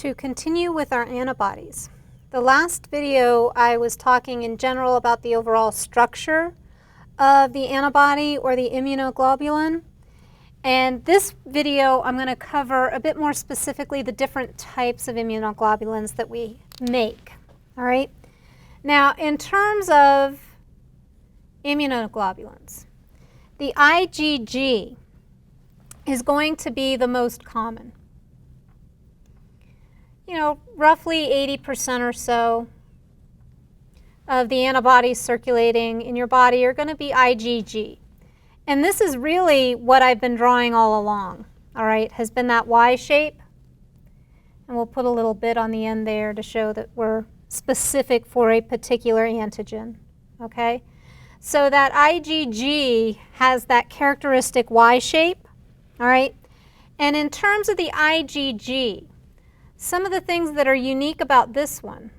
to continue with our antibodies. The last video I was talking in general about the overall structure of the antibody or the immunoglobulin. And this video I'm going to cover a bit more specifically the different types of immunoglobulins that we make. All right. Now, in terms of immunoglobulins, the IgG is going to be the most common. You know, roughly 80% or so of the antibodies circulating in your body are going to be IgG. And this is really what I've been drawing all along, all right, has been that Y shape. And we'll put a little bit on the end there to show that we're specific for a particular antigen, okay? So that IgG has that characteristic Y shape, all right? And in terms of the IgG, some of the things that are unique about this one.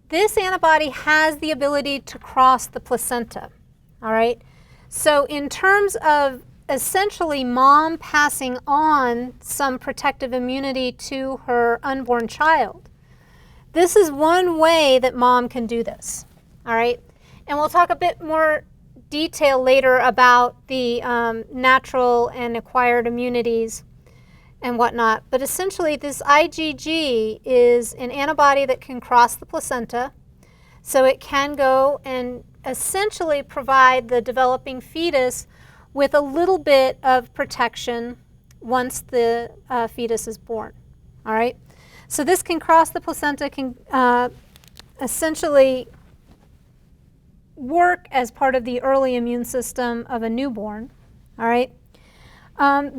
This antibody has the ability to cross the placenta, all right? So in terms of essentially mom passing on some protective immunity to her unborn child, this is one way that mom can do this, all right? And we'll talk a bit more detail later about the natural and acquired immunities and whatnot. But essentially, this IgG is an antibody that can cross the placenta, so it can go and essentially provide the developing fetus with a little bit of protection once the fetus is born. All right? So this can cross the placenta, can essentially work as part of the early immune system of a newborn. All right?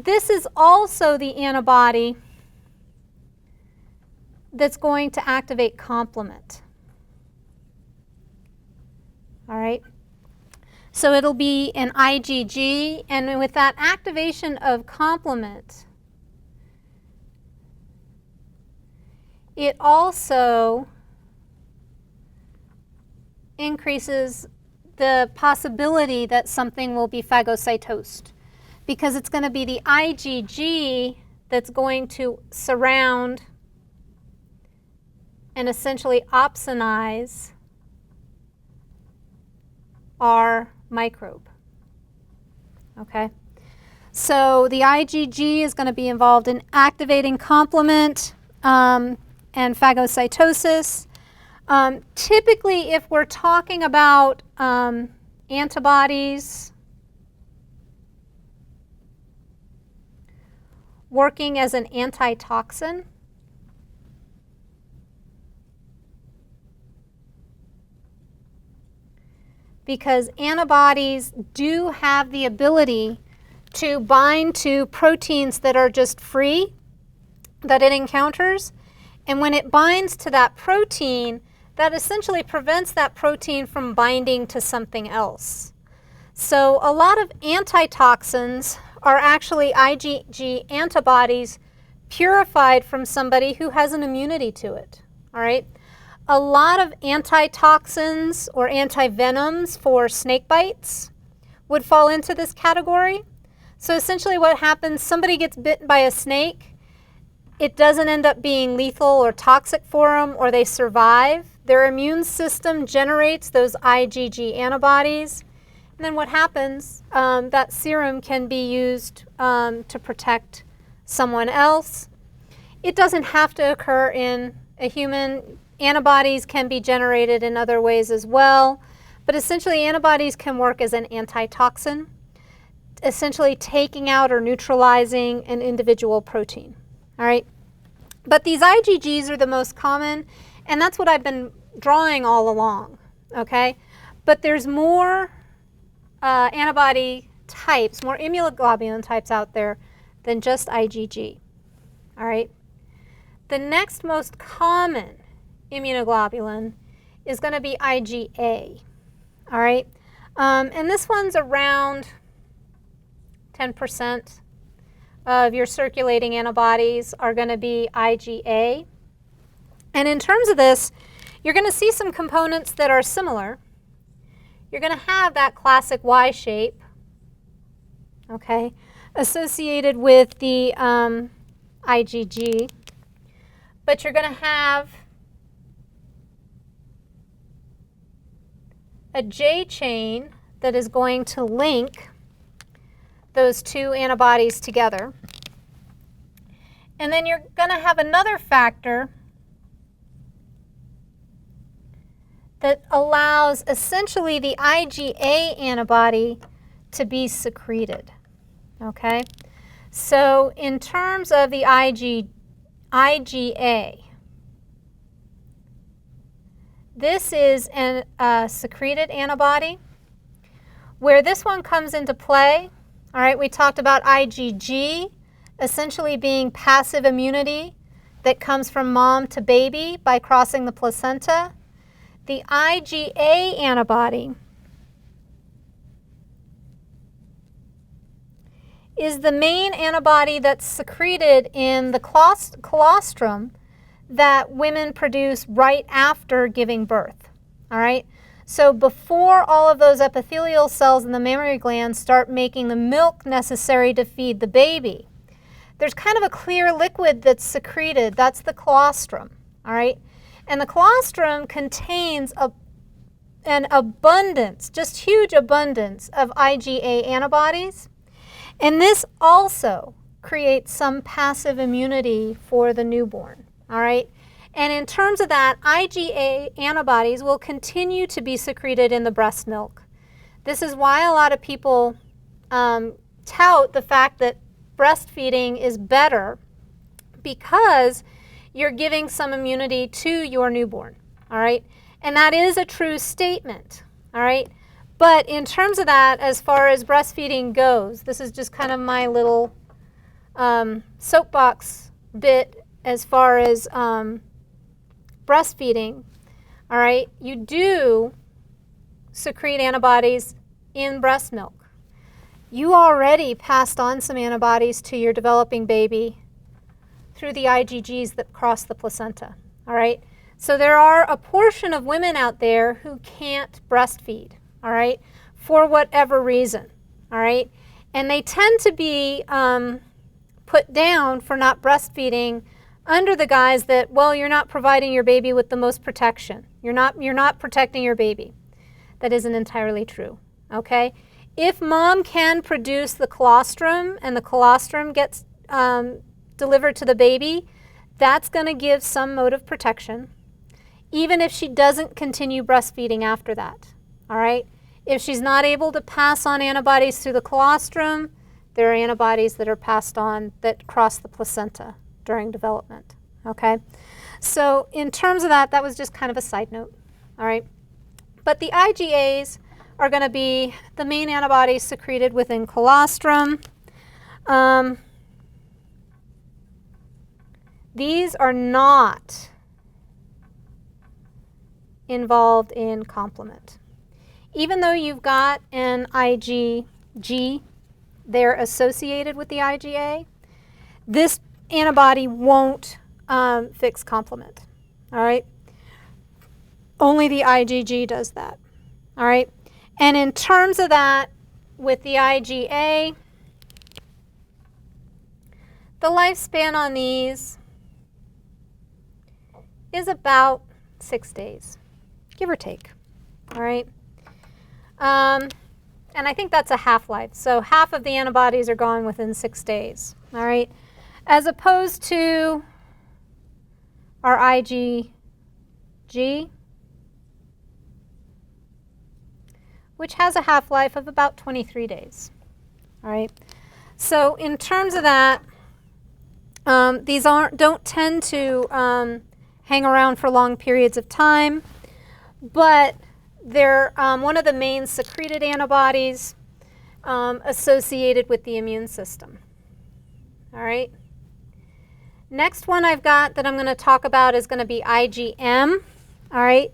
This is also the antibody that's going to activate complement. All right? So it'll be an IgG, and with that activation of complement, it also increases the possibility that something will be phagocytosed, because it's going to be the IgG that's going to surround and essentially opsonize our microbe. Okay? So the IgG is going to be involved in activating complement and phagocytosis. Typically, if we're talking about antibodies working as an antitoxin, because antibodies do have the ability to bind to proteins that are just free, that it encounters. And when it binds to that protein, that essentially prevents that protein from binding to something else. So a lot of antitoxins are actually IgG antibodies purified from somebody who has an immunity to it, all right? A lot of antitoxins or antivenoms for snake bites would fall into this category. So essentially what happens, somebody gets bitten by a snake, it doesn't end up being lethal or toxic for them, or they survive. Their immune system generates those IgG antibodies. And then what happens, that serum can be used to protect someone else. It doesn't have to occur in a human. Antibodies can be generated in other ways as well. But essentially, antibodies can work as an antitoxin, essentially taking out or neutralizing an individual protein. All right? But these IgGs are the most common, and that's what I've been drawing all along. Okay? But there's more antibody types, more immunoglobulin types out there than just IgG. All right? The next most common immunoglobulin is going to be IgA. All right? And this one's around 10% of your circulating antibodies are going to be IgA. And in terms of this, you're going to see some components that are similar. You're going to have that classic Y shape, okay, associated with the IgG. But you're going to have a J chain that is going to link those two antibodies together. And then you're going to have another factor that allows essentially the IgA antibody to be secreted, okay? So in terms of the IgA, this is a secreted antibody. Where this one comes into play, all right, we talked about IgG essentially being passive immunity that comes from mom to baby by crossing the placenta. The IgA antibody is the main antibody that's secreted in the colostrum that women produce right after giving birth, all right? So before all of those epithelial cells in the mammary glands start making the milk necessary to feed the baby, there's kind of a clear liquid that's secreted. That's the colostrum, all right? And the colostrum contains an abundance, just huge abundance of IgA antibodies. And this also creates some passive immunity for the newborn, all right? And in terms of that, IgA antibodies will continue to be secreted in the breast milk. This is why a lot of people tout the fact that breastfeeding is better, because you're giving some immunity to your newborn, all right? And that is a true statement, all right? But in terms of that, as far as breastfeeding goes, this is just kind of my little soapbox bit as far as breastfeeding, all right? You do secrete antibodies in breast milk. You already passed on some antibodies to your developing baby through the IgGs that cross the placenta, all right? So there are a portion of women out there who can't breastfeed, all right, for whatever reason, all right? And they tend to be put down for not breastfeeding under the guise that, well, you're not providing your baby with the most protection. You're not protecting your baby. That isn't entirely true, okay? If mom can produce the colostrum and the colostrum gets delivered to the baby, that's going to give some mode of protection, even if she doesn't continue breastfeeding after that, all right? If she's not able to pass on antibodies through the colostrum, there are antibodies that are passed on that cross the placenta during development, okay? So in terms of that, that was just kind of a side note, all right? But the IgAs are going to be the main antibodies secreted within colostrum. These are not involved in complement. Even though you've got an IgG, they're associated with the IgA, this antibody won't fix complement, all right? Only the IgG does that, all right? And in terms of that, with the IgA, the lifespan on these is about 6 days, give or take, all right? And I think that's a half-life. So half of the antibodies are gone within 6 days, all right? As opposed to our IgG, which has a half-life of about 23 days, all right? So in terms of that, these don't tend to hang around for long periods of time, but they're one of the main secreted antibodies associated with the immune system, all right? Next one I've got that I'm going to talk about is going to be IgM, all right?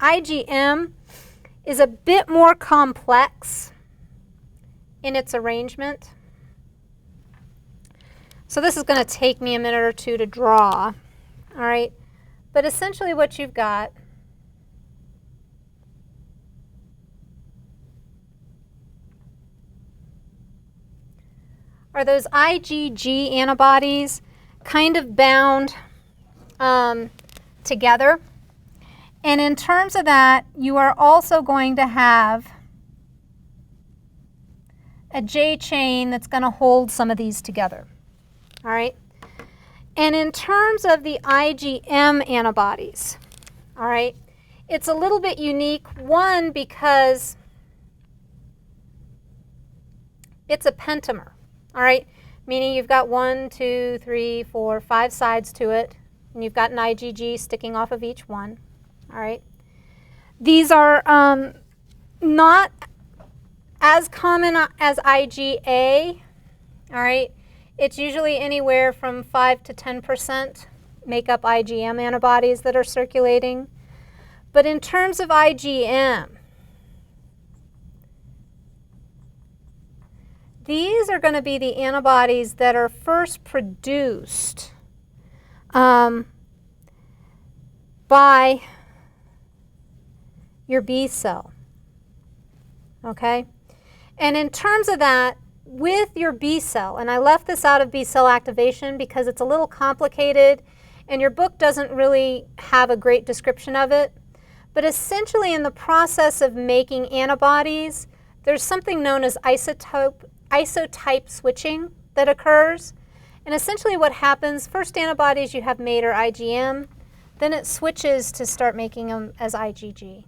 IgM is a bit more complex in its arrangement. So this is going to take me a minute or two to draw, all right? But essentially what you've got are those IgG antibodies kind of bound together. And in terms of that, you are also going to have a J chain that's going to hold some of these together. All right? And in terms of the IgM antibodies, all right, it's a little bit unique. One, because it's a pentamer, all right, meaning you've got 1, 2, 3, 4, 5 sides to it, and you've got an IgG sticking off of each one, all right. These are not as common as IgA, all right. It's usually anywhere from 5 to 10% make up IgM antibodies that are circulating. But in terms of IgM, these are going to be the antibodies that are first produced by your B cell, okay? And in terms of that, with your B cell, and I left this out of B cell activation because it's a little complicated and your book doesn't really have a great description of it, but essentially in the process of making antibodies, there's something known as isotype switching that occurs. And essentially what happens, first antibodies you have made are IgM, then it switches to start making them as IgG.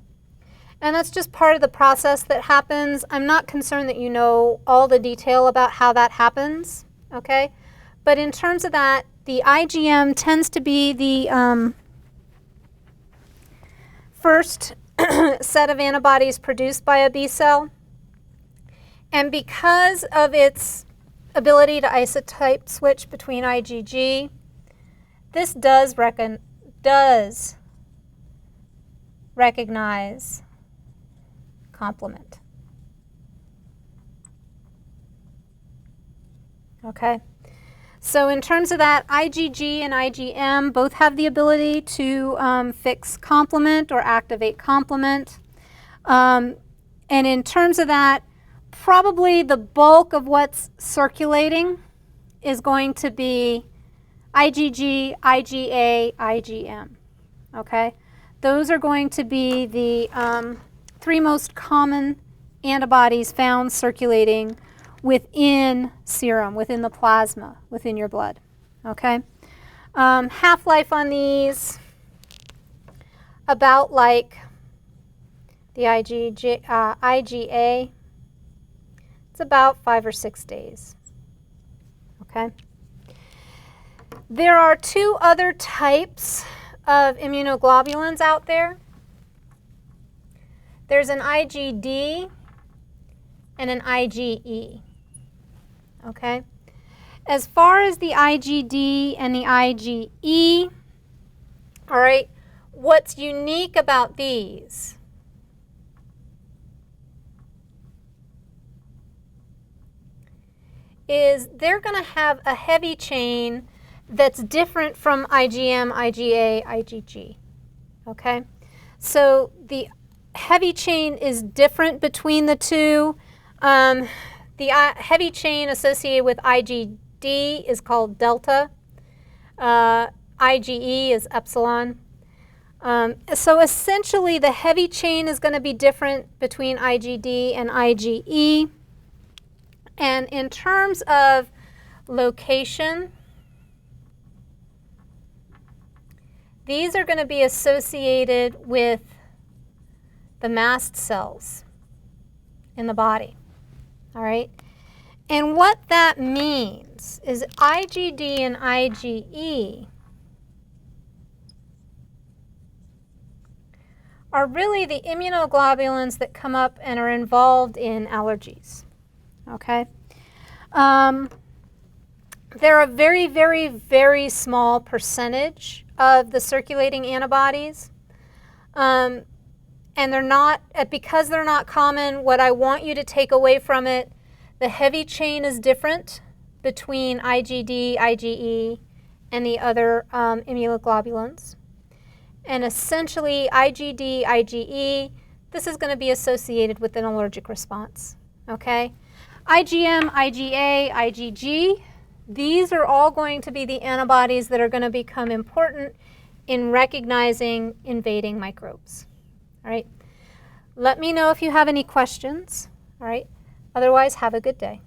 And that's just part of the process that happens. I'm not concerned that you know all the detail about how that happens, okay? But in terms of that, the IgM tends to be the first set of antibodies produced by a B cell. And because of its ability to isotype switch between IgG, this does recognize complement. Okay, so in terms of that, IgG and IgM both have the ability to fix complement or activate complement. And in terms of that, probably the bulk of what's circulating is going to be IgG, IgA, IgM. Okay, those are going to be the 3 most common antibodies found circulating within serum, within the plasma, within your blood. Okay, half-life on these about like the IgA. It's about 5 or 6 days. Okay. There are 2 other types of immunoglobulins out there. There's an IgD and an IgE. Okay. As far as the IgD and the IgE, all right, what's unique about these is they're going to have a heavy chain that's different from IgM, IgA, IgG. Okay? So the heavy chain is different between the two. The heavy chain associated with IgD is called delta. IgE is epsilon. So essentially the heavy chain is going to be different between IgD and IgE. And in terms of location, these are going to be associated with the mast cells in the body, all right? And what that means is IgD and IgE are really the immunoglobulins that come up and are involved in allergies. Okay, they're a very, very, very small percentage of the circulating antibodies, and they're not, because they're not common, what I want you to take away from it, the heavy chain is different between IgD, IgE, and the other immunoglobulins. And essentially, IgD, IgE, this is going to be associated with an allergic response, okay? IgM, IgA, IgG, these are all going to be the antibodies that are going to become important in recognizing invading microbes. All right. Let me know if you have any questions. All right. Otherwise, have a good day.